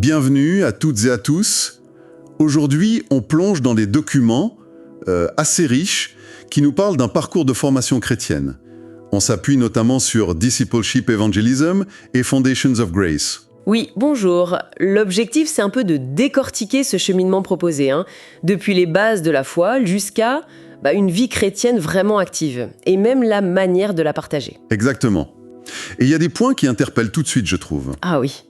Bienvenue à toutes et à tous. Aujourd'hui, on plonge dans des documents assez riches qui nous parlent d'un parcours de formation chrétienne. On s'appuie notamment sur Discipleship Evangelism et Foundations of Grace. Oui, bonjour. L'objectif, c'est un peu de décortiquer ce cheminement proposé, depuis les bases de la foi jusqu'à une vie chrétienne vraiment active, et même la manière de la partager. Exactement. Et il y a des points qui interpellent tout de suite, je trouve. Ah oui.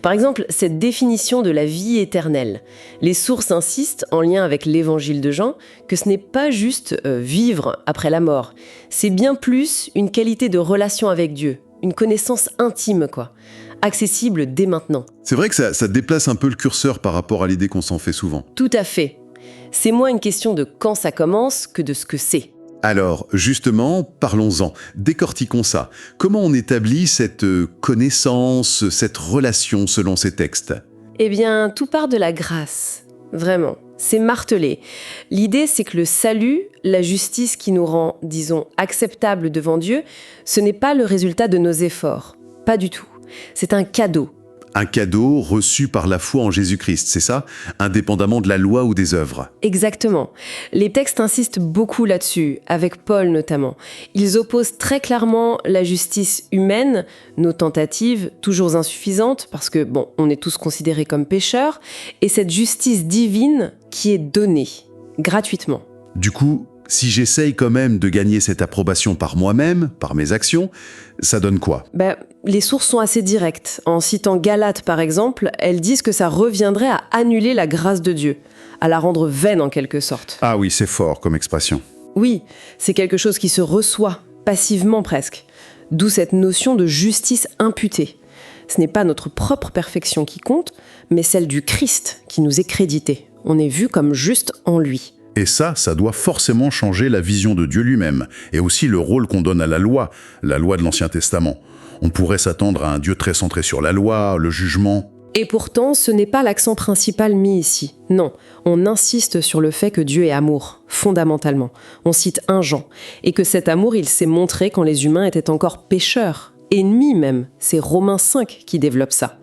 Par exemple, cette définition de la vie éternelle. Les sources insistent, en lien avec l'évangile de Jean, que ce n'est pas juste vivre après la mort. C'est bien plus une qualité de relation avec Dieu, une connaissance intime, accessible dès maintenant. C'est vrai que ça déplace un peu le curseur par rapport à l'idée qu'on s'en fait souvent. Tout à fait. C'est moins une question de quand ça commence que de ce que c'est. Alors, justement, parlons-en, décortiquons ça. Comment on établit cette connaissance, cette relation selon ces textes ? Eh bien, tout part de la grâce. Vraiment. C'est martelé. L'idée, c'est que le salut, la justice qui nous rend, disons, acceptables devant Dieu, ce n'est pas le résultat de nos efforts. Pas du tout. C'est un cadeau. Un cadeau reçu par la foi en Jésus-Christ, c'est ça ? Indépendamment de la loi ou des œuvres. Exactement. Les textes insistent beaucoup là-dessus, avec Paul notamment. Ils opposent très clairement la justice humaine, nos tentatives, toujours insuffisantes, parce que, on est tous considérés comme pécheurs, et cette justice divine qui est donnée, gratuitement. Du coup, si j'essaye quand même de gagner cette approbation par moi-même, par mes actions, ça donne quoi ? Les sources sont assez directes. En citant Galates, par exemple, elles disent que ça reviendrait à annuler la grâce de Dieu, à la rendre vaine en quelque sorte. Ah oui, c'est fort comme expression. Oui, c'est quelque chose qui se reçoit, passivement presque. D'où cette notion de justice imputée. Ce n'est pas notre propre perfection qui compte, mais celle du Christ qui nous est créditée. On est vu comme juste en lui. Et ça doit forcément changer la vision de Dieu lui-même, et aussi le rôle qu'on donne à la loi de l'Ancien Testament. On pourrait s'attendre à un Dieu très centré sur la loi, le jugement. Et pourtant, ce n'est pas l'accent principal mis ici. Non, on insiste sur le fait que Dieu est amour, fondamentalement. On cite 1 Jean, et que cet amour, il s'est montré quand les humains étaient encore pécheurs, ennemis même. C'est Romains 5 qui développe ça.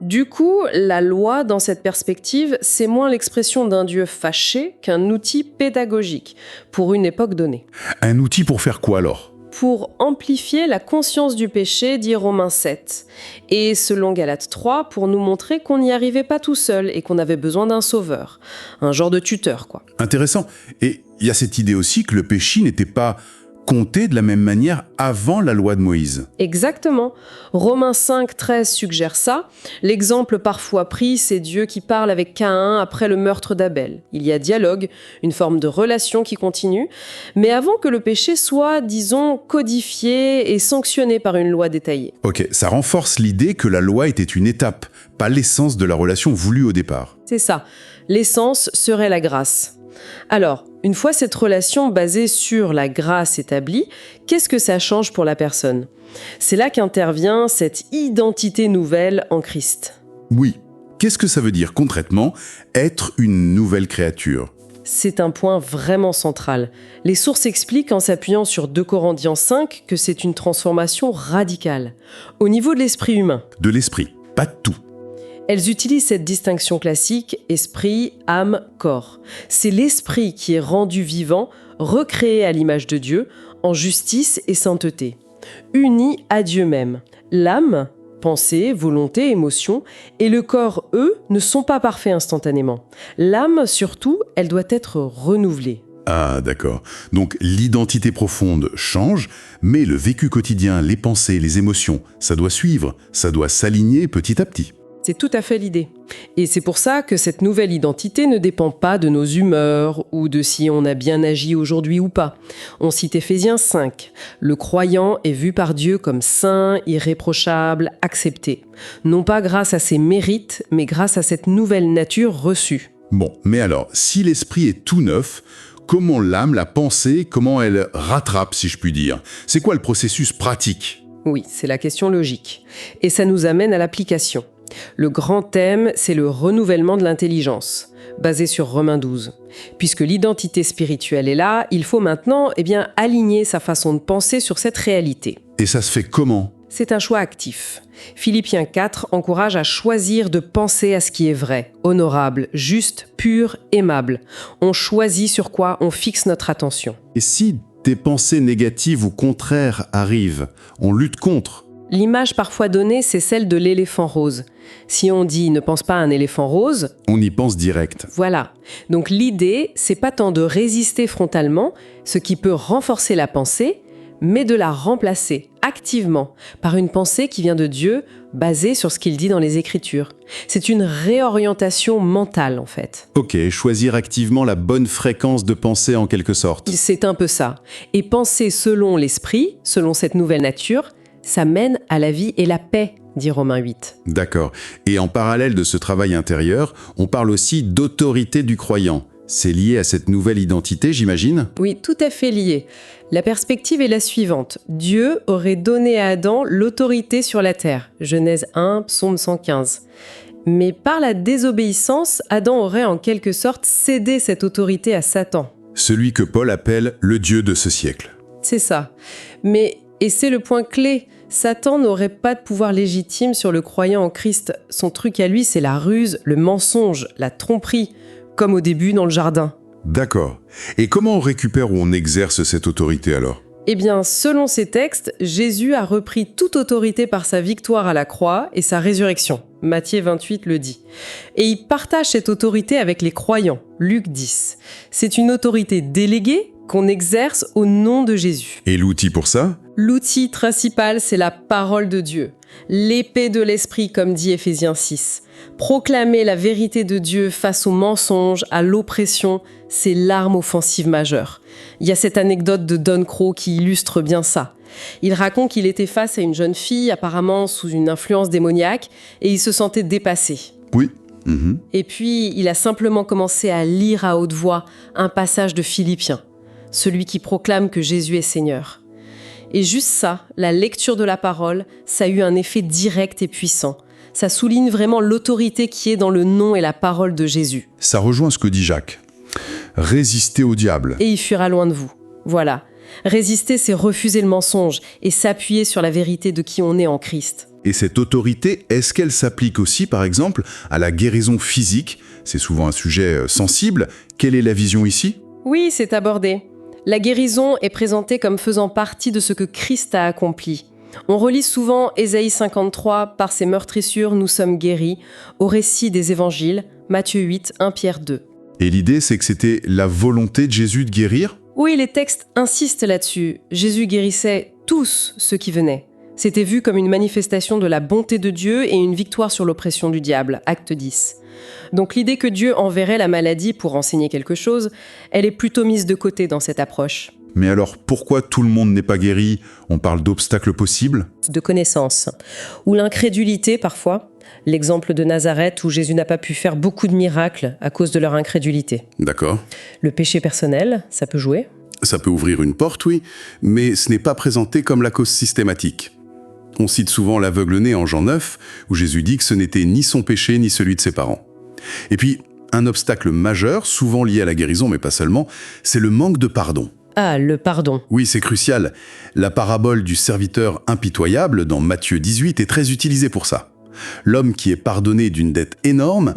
Du coup, la loi, dans cette perspective, c'est moins l'expression d'un Dieu fâché qu'un outil pédagogique, pour une époque donnée. Un outil pour faire quoi alors ? Pour amplifier la conscience du péché, dit Romains 7. Et selon Galates 3, pour nous montrer qu'on n'y arrivait pas tout seul et qu'on avait besoin d'un sauveur. Un genre de tuteur, Intéressant. Et il y a cette idée aussi que le péché n'était pas compté de la même manière avant la loi de Moïse. Exactement. Romains 5, 13 suggère ça. L'exemple parfois pris, c'est Dieu qui parle avec Caïn après le meurtre d'Abel. Il y a dialogue, une forme de relation qui continue, mais avant que le péché soit, disons, codifié et sanctionné par une loi détaillée. Ok, ça renforce l'idée que la loi était une étape, pas l'essence de la relation voulue au départ. C'est ça. L'essence serait la grâce. Alors, une fois cette relation basée sur la grâce établie, qu'est-ce que ça change pour la personne ? C'est là qu'intervient cette identité nouvelle en Christ. Oui. Qu'est-ce que ça veut dire concrètement, être une nouvelle créature ? C'est un point vraiment central. Les sources expliquent en s'appuyant sur 2 Corinthiens 5 que c'est une transformation radicale, au niveau de l'esprit humain. De l'esprit, pas de tout. Elles utilisent cette distinction classique, esprit, âme, corps. C'est l'esprit qui est rendu vivant, recréé à l'image de Dieu, en justice et sainteté, uni à Dieu même. L'âme, pensée, volonté, émotion, et le corps, eux, ne sont pas parfaits instantanément. L'âme, surtout, elle doit être renouvelée. Ah, d'accord. Donc l'identité profonde change, mais le vécu quotidien, les pensées, les émotions, ça doit suivre, ça doit s'aligner petit à petit. C'est tout à fait l'idée. Et c'est pour ça que cette nouvelle identité ne dépend pas de nos humeurs ou de si on a bien agi aujourd'hui ou pas. On cite Éphésiens 5. Le croyant est vu par Dieu comme saint, irréprochable, accepté. Non pas grâce à ses mérites, mais grâce à cette nouvelle nature reçue. Bon, mais alors, si l'esprit est tout neuf, comment l'âme, la pensée, comment elle rattrape, si je puis dire ? C'est quoi le processus pratique ? Oui, c'est la question logique. Et ça nous amène à l'application. Le grand thème, c'est le renouvellement de l'intelligence, basé sur Romains 12. Puisque l'identité spirituelle est là, il faut maintenant aligner sa façon de penser sur cette réalité. Et ça se fait comment ? c'est un choix actif. Philippiens 4 encourage à choisir de penser à ce qui est vrai, honorable, juste, pur, aimable. On choisit sur quoi on fixe notre attention. Et si des pensées négatives ou contraires arrivent, on lutte contre. L'image parfois donnée, c'est celle de l'éléphant rose. Si on dit « ne pense pas à un éléphant rose », On y pense direct. voilà. Donc l'idée, c'est pas tant de résister frontalement, ce qui peut renforcer la pensée, mais de la remplacer activement par une pensée qui vient de Dieu, basée sur ce qu'il dit dans les Écritures. C'est une réorientation mentale, en fait. Ok, choisir activement la bonne fréquence de pensée en quelque sorte. C'est un peu ça. Et penser selon l'esprit, selon cette nouvelle nature, ça mène à la vie et la paix, dit Romains 8. D'accord. Et en parallèle de ce travail intérieur, on parle aussi d'autorité du croyant. C'est lié à cette nouvelle identité, j'imagine ? Oui, tout à fait lié. La perspective est la suivante. Dieu aurait donné à Adam l'autorité sur la terre. Genèse 1, psaume 115. Mais par la désobéissance, Adam aurait en quelque sorte cédé cette autorité à Satan. Celui que Paul appelle le Dieu de ce siècle. C'est ça. Mais, et c'est le point clé, Satan n'aurait pas de pouvoir légitime sur le croyant en Christ. Son truc à lui, c'est la ruse, le mensonge, la tromperie, comme au début dans le jardin. D'accord. Et comment on récupère ou on exerce cette autorité alors ? Eh bien, selon ces textes, Jésus a repris toute autorité par sa victoire à la croix et sa résurrection. Matthieu 28 le dit. Et il partage cette autorité avec les croyants. Luc 10. C'est une autorité déléguée qu'on exerce au nom de Jésus. Et l'outil pour ça ? L'outil principal, c'est la parole de Dieu. L'épée de l'esprit, comme dit Éphésiens 6. Proclamer la vérité de Dieu face aux mensonges, à l'oppression, c'est l'arme offensive majeure. Il y a cette anecdote de Don Crow qui illustre bien ça. Il raconte qu'il était face à une jeune fille, apparemment sous une influence démoniaque, et il se sentait dépassé. Oui. Et puis, il a simplement commencé à lire à haute voix un passage de Philippiens, celui qui proclame que Jésus est Seigneur. Et juste ça, la lecture de la parole, ça a eu un effet direct et puissant. Ça souligne vraiment l'autorité qui est dans le nom et la parole de Jésus. Ça rejoint ce que dit Jacques. Résister au diable. Et il fuira loin de vous. Voilà. Résister, c'est refuser le mensonge et s'appuyer sur la vérité de qui on est en Christ. Et cette autorité, est-ce qu'elle s'applique aussi, par exemple, à la guérison physique ? C'est souvent un sujet sensible. Quelle est la vision ici ? Oui, c'est abordé. La guérison est présentée comme faisant partie de ce que Christ a accompli. On relit souvent Ésaïe 53, « Par ses meurtrissures, nous sommes guéris », au récit des évangiles, Matthieu 8, 1 Pierre 2. Et l'idée, c'est que c'était la volonté de Jésus de guérir ? Oui, les textes insistent là-dessus. Jésus guérissait tous ceux qui venaient. C'était vu comme une manifestation de la bonté de Dieu et une victoire sur l'oppression du diable, Acte 10. Donc l'idée que Dieu enverrait la maladie pour enseigner quelque chose, elle est plutôt mise de côté dans cette approche. Mais alors, pourquoi tout le monde n'est pas guéri ? On parle d'obstacles possibles ? De connaissance, ou l'incrédulité parfois. L'exemple de Nazareth où Jésus n'a pas pu faire beaucoup de miracles à cause de leur incrédulité. D'accord. Le péché personnel, ça peut jouer. Ça peut ouvrir une porte, oui, mais ce n'est pas présenté comme la cause systématique. On cite souvent l'aveugle-né en Jean 9, où Jésus dit que ce n'était ni son péché ni celui de ses parents. Et puis, un obstacle majeur, souvent lié à la guérison, mais pas seulement, c'est le manque de pardon. Ah, le pardon. Oui, c'est crucial. La parabole du serviteur impitoyable dans Matthieu 18 est très utilisée pour ça. L'homme qui est pardonné d'une dette énorme,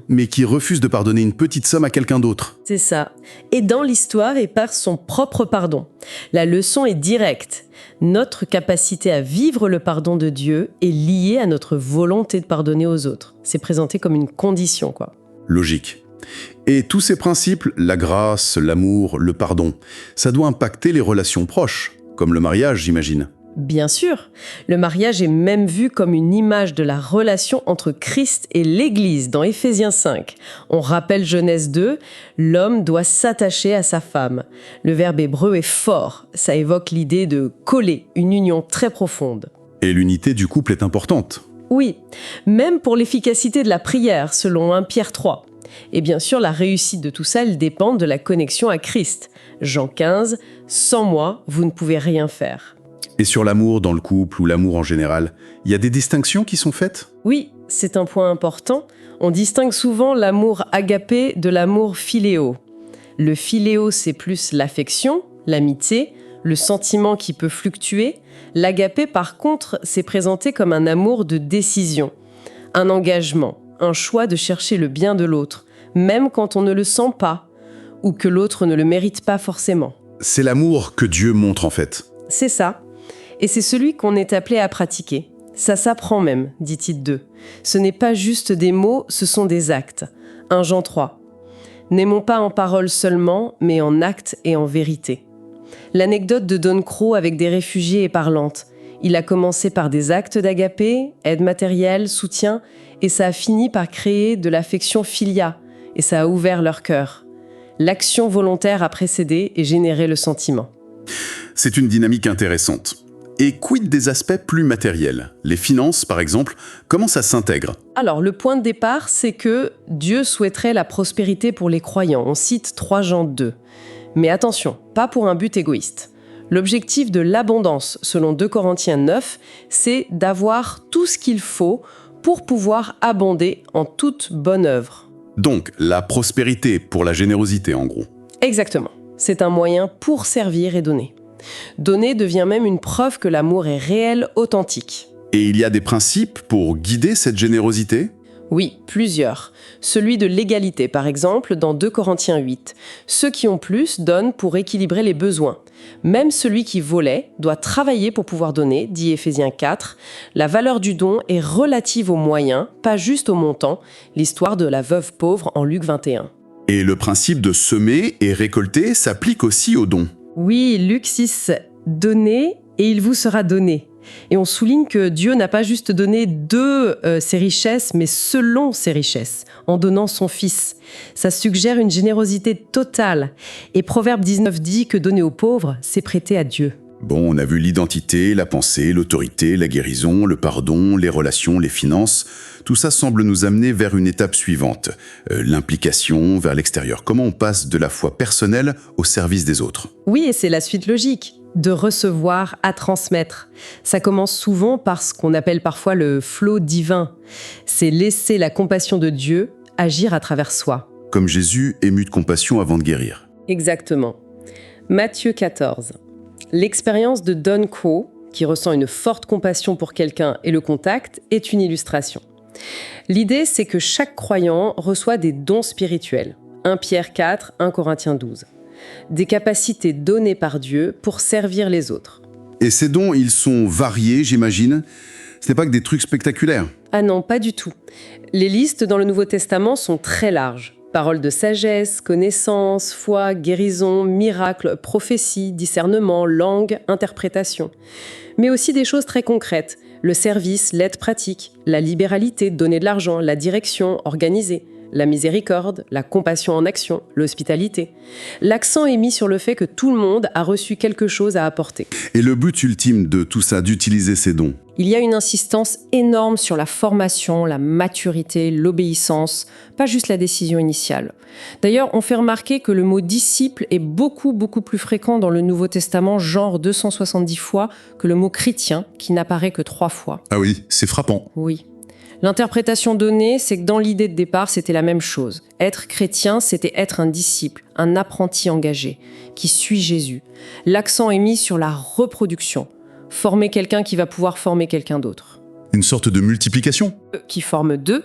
mais qui refuse de pardonner une petite somme à quelqu'un d'autre. C'est ça. Et dans l'histoire et par son propre pardon. La leçon est directe. Notre capacité à vivre le pardon de Dieu est liée à notre volonté de pardonner aux autres. C'est présenté comme une condition, quoi. Logique. Et tous ces principes, la grâce, l'amour, le pardon, ça doit impacter les relations proches, comme le mariage, j'imagine. Bien sûr, le mariage est même vu comme une image de la relation entre Christ et l'Église dans Éphésiens 5. On rappelle Genèse 2, l'homme doit s'attacher à sa femme. Le verbe hébreu est fort, ça évoque l'idée de coller, une union très profonde. Et l'unité du couple est importante. Oui, même pour l'efficacité de la prière, selon 1 Pierre 3. Et bien sûr, la réussite de tout ça, elle dépend de la connexion à Christ. Jean 15, « Sans moi, vous ne pouvez rien faire ». Et sur l'amour dans le couple ou l'amour en général, il y a des distinctions qui sont faites ? Oui, c'est un point important. On distingue souvent l'amour agapé de l'amour philéo. Le philéo, c'est plus l'affection, l'amitié. le sentiment qui peut fluctuer, l'agapé par contre s'est présenté comme un amour de décision, un engagement, un choix de chercher le bien de l'autre, même quand on ne le sent pas ou que l'autre ne le mérite pas forcément. C'est l'amour que Dieu montre en fait. C'est ça, et c'est celui qu'on est appelé à pratiquer. Ça s'apprend même, dit Tite 2. Ce n'est pas juste des mots, ce sont des actes. 1 Jean 3. N'aimons pas en parole seulement, mais en actes et en vérité. L'anecdote de Don Crow avec des réfugiés est parlante. Il a commencé par des actes d'agapé, aide matérielle, soutien, et ça a fini par créer de l'affection filia, et ça a ouvert leur cœur. L'action volontaire a précédé et généré le sentiment. C'est une dynamique intéressante. Et quid des aspects plus matériels? Les finances, par exemple, comment ça s'intègre? Alors, le point de départ, c'est que Dieu souhaiterait la prospérité pour les croyants. On cite 3 Jean 2. Mais attention, pas pour un but égoïste. L'objectif de l'abondance, selon 2 Corinthiens 9, c'est d'avoir tout ce qu'il faut pour pouvoir abonder en toute bonne œuvre. Donc, la prospérité pour la générosité, en gros. Exactement. C'est un moyen pour servir et donner. Donner devient même une preuve que l'amour est réel, authentique. Et il y a des principes pour guider cette générosité? Oui, plusieurs. Celui de l'égalité, par exemple, dans 2 Corinthiens 8. Ceux qui ont plus donnent pour équilibrer les besoins. Même celui qui volait doit travailler pour pouvoir donner, dit Éphésiens 4. La valeur du don est relative aux moyens, pas juste au montant. L'histoire de la veuve pauvre en Luc 21. Et le principe de semer et récolter s'applique aussi aux dons. Oui, Luc 6, donnez et il vous sera donné. Et on souligne que Dieu n'a pas juste donné de ses richesses, mais selon ses richesses, en donnant son Fils. Ça suggère une générosité totale. Et Proverbe 19 dit que donner aux pauvres, c'est prêter à Dieu. Bon, on a vu l'identité, la pensée, l'autorité, la guérison, le pardon, les relations, les finances. Tout ça semble nous amener vers une étape suivante, l'implication vers l'extérieur. Comment on passe de la foi personnelle au service des autres? Oui, et c'est la suite logique, de recevoir à transmettre. Ça commence souvent par ce qu'on appelle parfois le flot divin. C'est laisser la compassion de Dieu agir à travers soi. Comme Jésus ému de compassion avant de guérir. Exactement. Matthieu 14. L'expérience de Don Crow, qui ressent une forte compassion pour quelqu'un et le contacte, est une illustration. L'idée, c'est que chaque croyant reçoit des dons spirituels. 1 Pierre 4, 1 Corinthiens 12. Des capacités données par Dieu pour servir les autres. Et ces dons, ils sont variés, j'imagine. Ce n'est pas que des trucs spectaculaires. Ah non, pas du tout. Les listes dans le Nouveau Testament sont très larges. Paroles de sagesse, connaissance, foi, guérison, miracles, prophétie, discernement, langue, interprétation. Mais aussi des choses très concrètes. Le service, l'aide pratique, la libéralité, donner de l'argent, la direction, organiser, la miséricorde, la compassion en action, l'hospitalité. L'accent est mis sur le fait que tout le monde a reçu quelque chose à apporter. Et le but ultime de tout ça, d'utiliser ces dons? Il y a une insistance énorme sur la formation, la maturité, l'obéissance, pas juste la décision initiale. D'ailleurs, on fait remarquer que le mot disciple est beaucoup plus fréquent dans le Nouveau Testament, genre 270 fois, que le mot chrétien, qui n'apparaît que 3 fois. Ah oui, c'est frappant. Oui. L'interprétation donnée, c'est que dans l'idée de départ, c'était la même chose. Être chrétien, c'était être un disciple, un apprenti engagé, qui suit Jésus. L'accent est mis sur la reproduction. Former quelqu'un qui va pouvoir former quelqu'un d'autre. Une sorte de multiplication? Qui forme 2,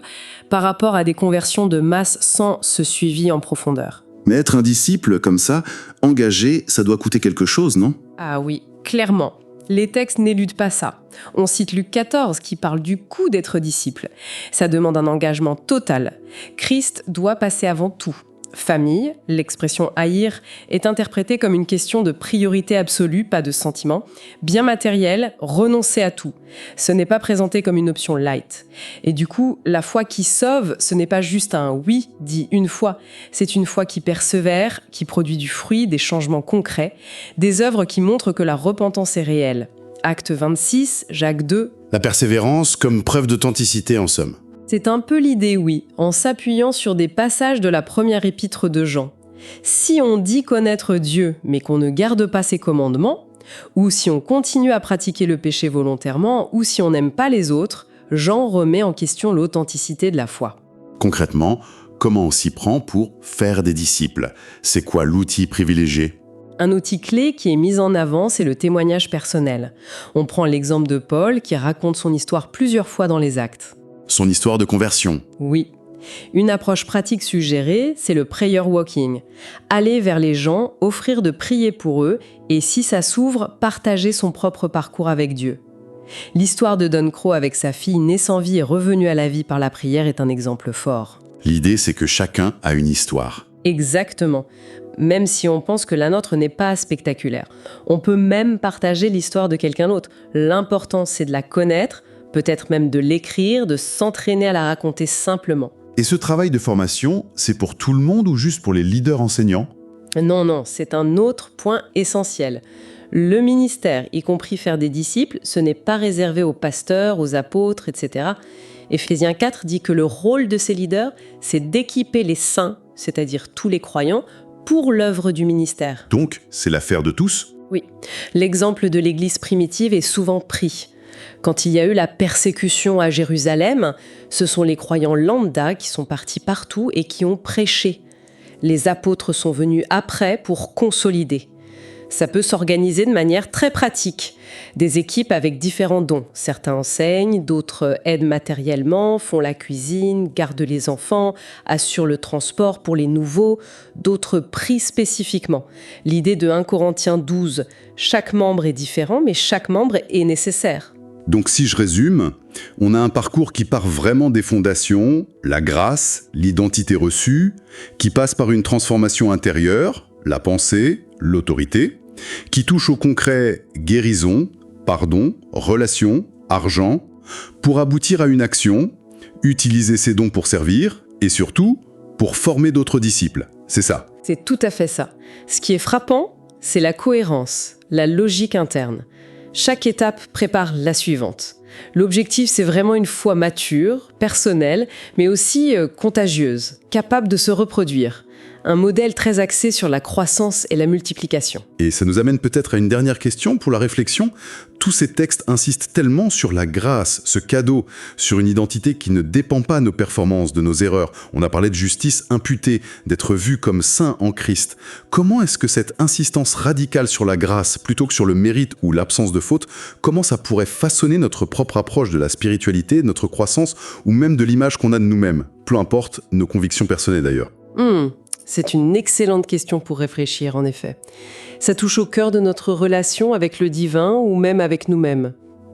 par rapport à des conversions de masse sans ce suivi en profondeur. Mais être un disciple comme ça, engagé, ça doit coûter quelque chose, non? Ah oui, clairement. Les textes n'éludent pas ça. On cite Luc 14 qui parle du coût d'être disciple. Ça demande un engagement total. Christ doit passer avant tout. Famille, l'expression haïr, est interprétée comme une question de priorité absolue, pas de sentiment. Bien matériel, renoncer à tout. Ce n'est pas présenté comme une option light. Et du coup, la foi qui sauve, ce n'est pas juste un oui dit une fois. C'est une foi qui persévère, qui produit du fruit, des changements concrets, des œuvres qui montrent que la repentance est réelle. Acte 26, Jacques 2. La persévérance comme preuve d'authenticité en somme. C'est un peu l'idée, oui, en s'appuyant sur des passages de la première épître de Jean. Si on dit connaître Dieu, mais qu'on ne garde pas ses commandements, ou si on continue à pratiquer le péché volontairement, ou si on n'aime pas les autres, Jean remet en question l'authenticité de la foi. Concrètement, comment on s'y prend pour faire des disciples? C'est quoi l'outil privilégié? Un outil clé qui est mis en avant, c'est le témoignage personnel. On prend l'exemple de Paul qui raconte son histoire plusieurs fois dans les Actes. Son histoire de conversion. Oui. Une approche pratique suggérée, c'est le prayer walking. Aller vers les gens, offrir de prier pour eux et si ça s'ouvre, partager son propre parcours avec Dieu. L'histoire de Don Crow avec sa fille née sans vie et revenue à la vie par la prière est un exemple fort. L'idée, c'est que chacun a une histoire. Exactement. Même si on pense que la nôtre n'est pas spectaculaire. On peut même partager l'histoire de quelqu'un d'autre. L'important, c'est de la connaître, peut-être même de l'écrire, de s'entraîner à la raconter simplement. Et ce travail de formation, c'est pour tout le monde ou juste pour les leaders enseignants ? Non, c'est un autre point essentiel. Le ministère, y compris faire des disciples, ce n'est pas réservé aux pasteurs, aux apôtres, etc. Éphésiens 4 dit que le rôle de ces leaders, c'est d'équiper les saints, c'est-à-dire tous les croyants, pour l'œuvre du ministère. Donc, c'est l'affaire de tous ? Oui, l'exemple de l'Église primitive est souvent pris. Quand il y a eu la persécution à Jérusalem, ce sont les croyants lambda qui sont partis partout et qui ont prêché. Les apôtres sont venus après pour consolider. Ça peut s'organiser de manière très pratique. Des équipes avec différents dons. Certains enseignent, d'autres aident matériellement, font la cuisine, gardent les enfants, assurent le transport pour les nouveaux, d'autres prient spécifiquement. L'idée de 1 Corinthiens 12, chaque membre est différent, mais chaque membre est nécessaire. Donc si je résume, on a un parcours qui part vraiment des fondations, la grâce, l'identité reçue, qui passe par une transformation intérieure, la pensée, l'autorité, qui touche au concret guérison, pardon, relation, argent, pour aboutir à une action, utiliser ses dons pour servir, et surtout, pour former d'autres disciples. C'est ça. C'est tout à fait ça. Ce qui est frappant, c'est la cohérence, la logique interne. Chaque étape prépare la suivante. L'objectif, c'est vraiment une foi mature, personnelle, mais aussi contagieuse, capable de se reproduire. Un modèle très axé sur la croissance et la multiplication. Et ça nous amène peut-être à une dernière question pour la réflexion. Tous ces textes insistent tellement sur la grâce, ce cadeau, sur une identité qui ne dépend pas de nos performances, de nos erreurs. On a parlé de justice imputée, d'être vu comme saint en Christ. Comment est-ce que cette insistance radicale sur la grâce, plutôt que sur le mérite ou l'absence de faute, comment ça pourrait façonner notre propre approche de la spiritualité, de notre croissance, ou même de l'image qu'on a de nous-mêmes, peu importe nos convictions personnelles d'ailleurs. C'est une excellente question pour réfléchir, en effet. Ça touche au cœur de notre relation avec le divin ou même avec nous-mêmes.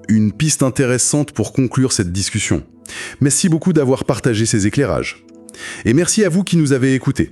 Une piste intéressante pour conclure cette discussion. Merci beaucoup d'avoir partagé ces éclairages. Et merci à vous qui nous avez écoutés.